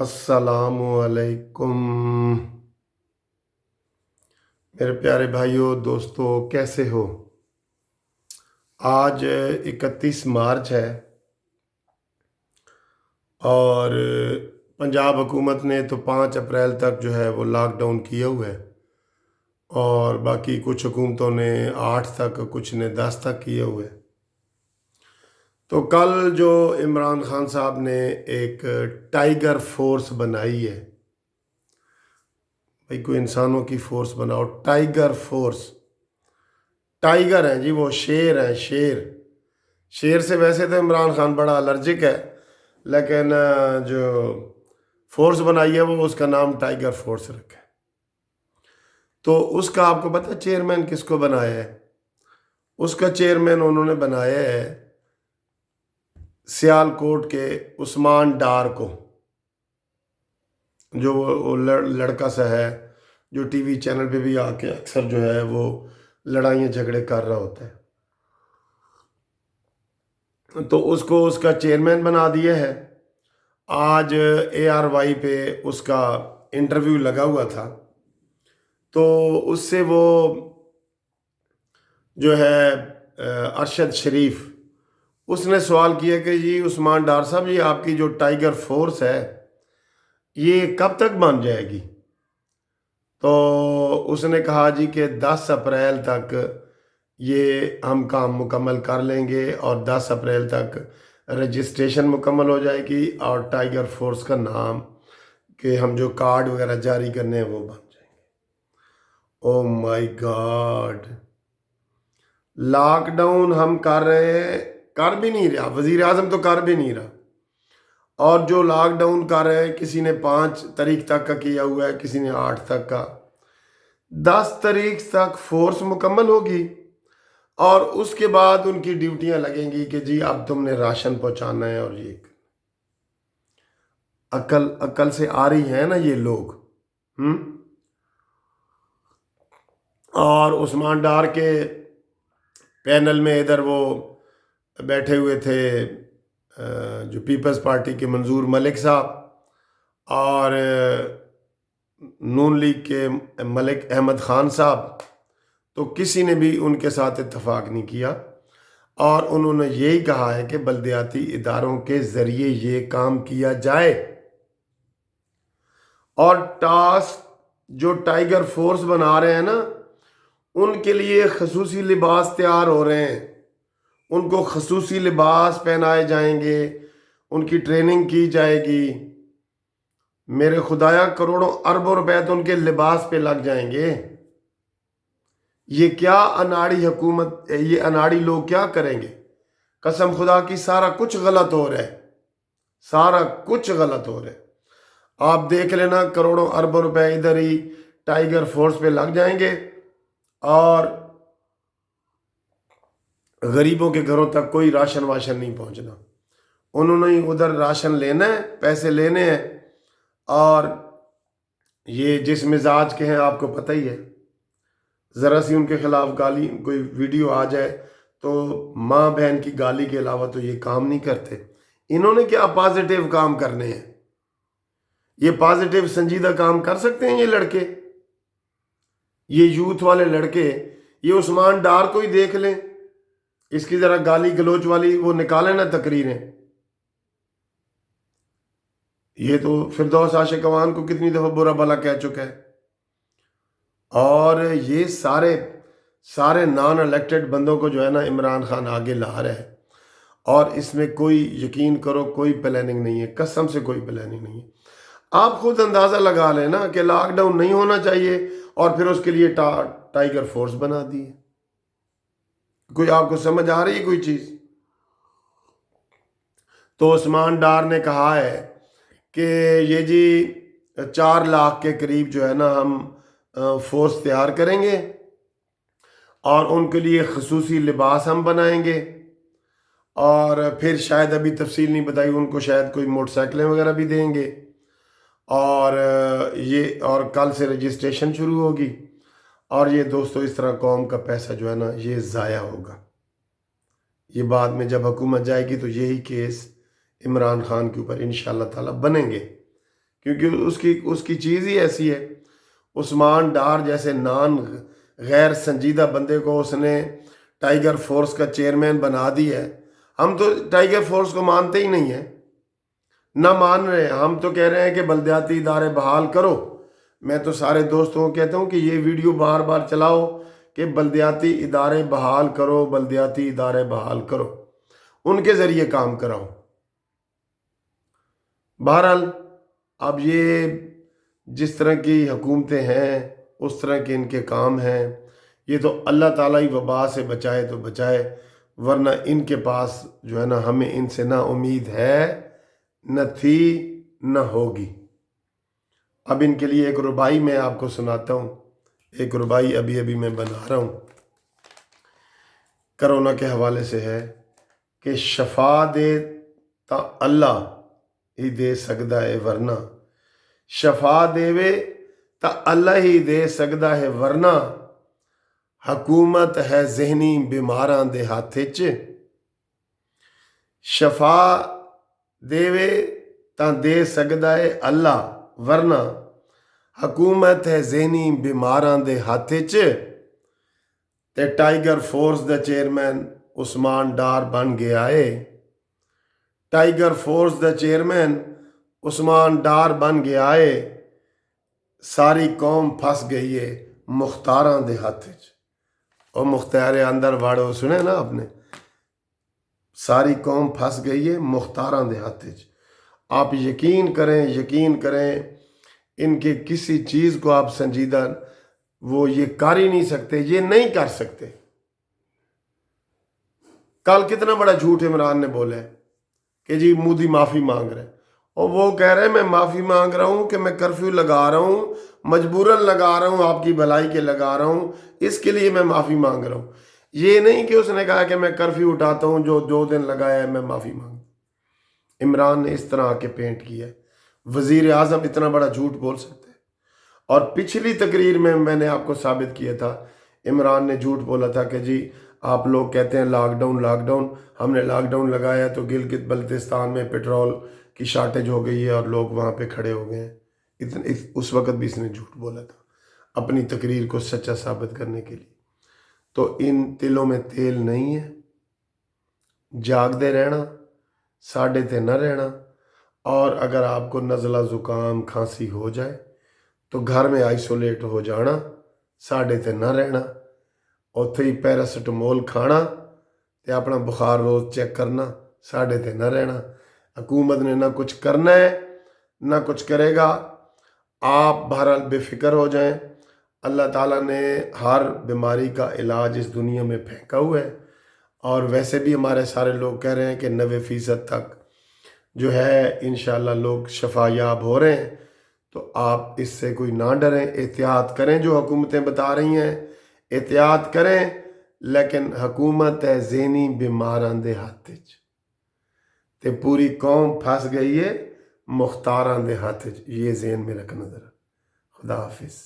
السلام علیکم میرے پیارے بھائیوں دوستوں، کیسے ہو؟ آج 31 مارچ ہے اور پنجاب حکومت نے تو 5 اپریل تک جو ہے وہ لاک ڈاؤن کیا ہوا ہے، اور باقی کچھ حکومتوں نے 8 تک، کچھ نے 10 تک کیا ہوا ہے۔ تو کل جو عمران خان صاحب نے ایک ٹائیگر فورس بنائی ہے، بھئی کوئی انسانوں کی فورس بناؤ، ٹائیگر فورس۔ ٹائیگر ہیں جی، وہ شیر ہیں، شیر۔ شیر سے ویسے تو عمران خان بڑا الرجک ہے، لیکن جو فورس بنائی ہے وہ اس کا نام ٹائیگر فورس رکھا ہے۔ تو اس کا آپ کو پتہ چیئرمین کس کو بنایا ہے؟ اس کا چیئرمین انہوں نے بنایا ہے سیالکوٹ کے عثمان ڈار کو، جو وہ لڑکا سا ہے جو ٹی وی چینل پہ بھی آ کے اکثر جو ہے وہ لڑائیاں جھگڑے کر رہا ہوتا ہے۔ تو اس کو اس کا چیئرمین بنا دیا ہے۔ آج ARY پہ اس کا انٹرویو لگا ہوا تھا، تو اس سے وہ جو ہے ارشد شریف، اس نے سوال کیا کہ جی عثمان ڈار صاحب، یہ آپ کی جو ٹائیگر فورس ہے یہ کب تک بن جائے گی؟ تو اس نے کہا جی کہ 10 اپریل تک یہ ہم کام مکمل کر لیں گے، اور 10 اپریل تک رجسٹریشن مکمل ہو جائے گی، اور ٹائیگر فورس کا نام کہ ہم جو کارڈ وغیرہ جاری کرنے ہیں وہ بن جائیں گے۔ او مائی گاڈ! لاک ڈاؤن ہم کر رہے ہیں، کر بھی نہیں رہا، وزیر اعظم تو کر بھی نہیں رہا، اور جو لاک ڈاؤن کر رہے ہیں کسی نے 5 تاریخ تک کا کیا ہوا ہے، کسی نے 8 تک کا۔ 10 تاریخ تک فورس مکمل ہوگی، اور اس کے بعد ان کی ڈیوٹیاں لگیں گی کہ جی اب تم نے راشن پہنچانا ہے، اور یہ عقل سے آ رہی ہیں نا یہ لوگ؟ اور عثمان ڈار کے پینل میں ادھر وہ بیٹھے ہوئے تھے جو پیپلز پارٹی کے منظور ملک صاحب، اور نون لیگ کے ملک احمد خان صاحب، تو کسی نے بھی ان کے ساتھ اتفاق نہیں کیا، اور انہوں نے یہی کہا ہے کہ بلدیاتی اداروں کے ذریعے یہ کام کیا جائے۔ اور ٹاسک جو ٹائیگر فورس بنا رہے ہیں نا، ان کے لیے خصوصی لباس تیار ہو رہے ہیں، ان کو خصوصی لباس پہنائے جائیں گے، ان کی ٹریننگ کی جائے گی۔ میرے خدایا، کروڑوں اربوں روپے تو ان کے لباس پہ لگ جائیں گے۔ یہ کیا اناڑی حکومت، یہ اناڑی لوگ کیا کریں گے؟ قسم خدا کی سارا کچھ غلط ہو رہا ہے، سارا کچھ غلط ہو رہا ہے۔ آپ دیکھ لینا، کروڑوں اربوں روپے ادھر ہی ٹائیگر فورس پہ لگ جائیں گے، اور غریبوں کے گھروں تک کوئی راشن واشن نہیں پہنچنا۔ انہوں نے ادھر راشن لینا ہے، پیسے لینے ہیں، اور یہ جس مزاج کے ہیں آپ کو پتہ ہی ہے، ذرا سی ان کے خلاف گالی، کوئی ویڈیو آ جائے تو ماں بہن کی گالی کے علاوہ تو یہ کام نہیں کرتے۔ انہوں نے کیا پازیٹیو کام کرنے ہیں؟ یہ پازیٹیو سنجیدہ کام کر سکتے ہیں یہ لڑکے، یہ یوتھ والے لڑکے؟ یہ عثمان ڈار کو ہی دیکھ لیں، اس کی ذرا گالی گلوچ والی وہ نکالیں نا تقریریں۔ یہ تو فردوس عاشق اوان کو کتنی دفعہ برا بھلا کہہ چکا ہے، اور یہ سارے نان الیکٹڈ بندوں کو جو ہے نا عمران خان آگے لا رہا ہے، اور اس میں کوئی یقین کرو کوئی پلاننگ نہیں ہے، قسم سے کوئی پلاننگ نہیں ہے۔ آپ خود اندازہ لگا لیں نا کہ لاک ڈاؤن نہیں ہونا چاہیے، اور پھر اس کے لیے ٹائیگر فورس بنا دی ہے۔ کوئی آپ کو سمجھ آ رہی ہے کوئی چیز؟ تو عثمان ڈار نے کہا ہے کہ یہ جی 4 لاکھ کے قریب جو ہے نا ہم فورس تیار کریں گے، اور ان کے لیے خصوصی لباس ہم بنائیں گے، اور پھر شاید ابھی تفصیل نہیں بتائی، ان کو شاید کوئی موٹر سائیکلیں وغیرہ بھی دیں گے، اور اور کل سے رجسٹریشن شروع ہوگی، اور یہ دوستو اس طرح قوم کا پیسہ جو ہے نا یہ ضائع ہوگا۔ یہ بعد میں جب حکومت جائے گی تو یہی کیس عمران خان کے اوپر انشاءاللہ تعالی بنیں گے کیونکہ اس کی چیز ہی ایسی ہے۔ عثمان ڈار جیسے غیر سنجیدہ بندے کو اس نے ٹائیگر فورس کا چیئرمین بنا دی ہے۔ ہم تو ٹائیگر فورس کو مانتے ہی نہیں ہیں، نہ مان رہے ہیں۔ ہم تو کہہ رہے ہیں کہ بلدیاتی ادارے بحال کرو۔ میں تو سارے دوستوں کو کہتا ہوں کہ یہ ویڈیو بار بار چلاؤ کہ بلدیاتی ادارے بحال کرو، بلدیاتی ادارے بحال کرو، ان کے ذریعے کام کراؤ۔ بہرحال اب یہ جس طرح کی حکومتیں ہیں اس طرح کے ان کے کام ہیں۔ یہ تو اللہ تعالیٰ ہی وبا سے بچائے تو بچائے، ورنہ ان کے پاس جو ہے نا، ہمیں ان سے نہ امید ہے، نہ تھی، نہ ہوگی۔ اب ان کے لیے ایک ربائی میں آپ کو سناتا ہوں۔ ایک ربائی ابھی میں بنا رہا ہوں، کرونا کے حوالے سے ہے کہ شفا دے تا اللہ ہی دے سکدا ہے ورنہ، شفا دیوے تا اللہ ہی دے سکدا ہے ورنہ، حکومت ہے ذہنی بیماراں دے ہاتھ وچ، شفا دیوے تا دے سکدا ہے اللہ ورنہ، حکومت ہے ذہنی بیماراں دے ہاتھ وچ۔ تے ٹائیگر فورس دا چیئرمین عثمان ڈار بن گیا ہے، ٹائیگر فورس دا چیئرمین عثمان ڈار بن گیا ہے، ساری قوم پھنس گئی ہے مختاراں دے ہاتھ وچ۔ اور مختار اندر واڑو سنے نا آپ نے، ساری قوم پھنس گئی ہے مختاراں دے ہاتھ وچ۔ آپ یقین کریں ان کے کسی چیز کو آپ سنجیدہ وہ یہ کر ہی نہیں سکتے، یہ نہیں کر سکتے۔ کل کتنا بڑا جھوٹ عمران نے بولا ہے کہ جی مودی معافی مانگ رہے ہیں، اور وہ کہہ رہے ہیں میں معافی مانگ رہا ہوں کہ میں کرفیو لگا رہا ہوں، مجبوراً لگا رہا ہوں، آپ کی بھلائی کے لگا رہا ہوں، اس کے لیے میں معافی مانگ رہا ہوں۔ یہ نہیں کہ اس نے کہا کہ میں کرفیو اٹھاتا ہوں جو 2 دن لگایا ہے میں معافی مانگ۔ عمران نے اس طرح آ کے پینٹ کیا ہے۔ وزیر اعظم اتنا بڑا جھوٹ بول سکتے ہیں؟ اور پچھلی تقریر میں نے آپ کو ثابت کیا تھا، عمران نے جھوٹ بولا تھا کہ جی آپ لوگ کہتے ہیں لاک ڈاؤن، ہم نے لاک ڈاؤن لگایا تو گلگت بلتستان میں پیٹرول کی شارٹیج ہو گئی ہے اور لوگ وہاں پہ کھڑے ہو گئے ہیں۔ اس وقت بھی اس نے جھوٹ بولا تھا اپنی تقریر کو سچا ثابت کرنے کے لیے۔ تو ان تلوں میں تیل نہیں ہے، جاگ دے رہنا، ساڑھے تے نہ رہنا، اور اگر آپ کو نزلہ زکام کھانسی ہو جائے تو گھر میں آئسولیٹ ہو جانا، ساڑھے تے نہ رہنا، اتھے ہی پیراسٹامول کھانا تے اپنا بخار روز چیک کرنا، ساڑھے تے نہ رہنا۔ حکومت نے نہ کچھ کرنا ہے نہ کچھ کرے گا، آپ بہرحال بے فکر ہو جائیں۔ اللہ تعالیٰ نے ہر بیماری کا علاج اس دنیا میں پھینکا ہوا ہے، اور ویسے بھی ہمارے سارے لوگ کہہ رہے ہیں کہ 90% تک جو ہے انشاءاللہ لوگ شفا یاب ہو رہے ہیں۔ تو آپ اس سے کوئی نہ ڈریں، احتیاط کریں، جو حکومتیں بتا رہی ہیں احتیاط کریں، لیکن حکومت ہے ذہنی بیماراں دے ہاتھ وچ، تے پوری قوم پھنس گئی ہے مختاراں دے ہاتھ وچ۔ یہ ذہن میں رکھنا ذرا۔ خدا حافظ۔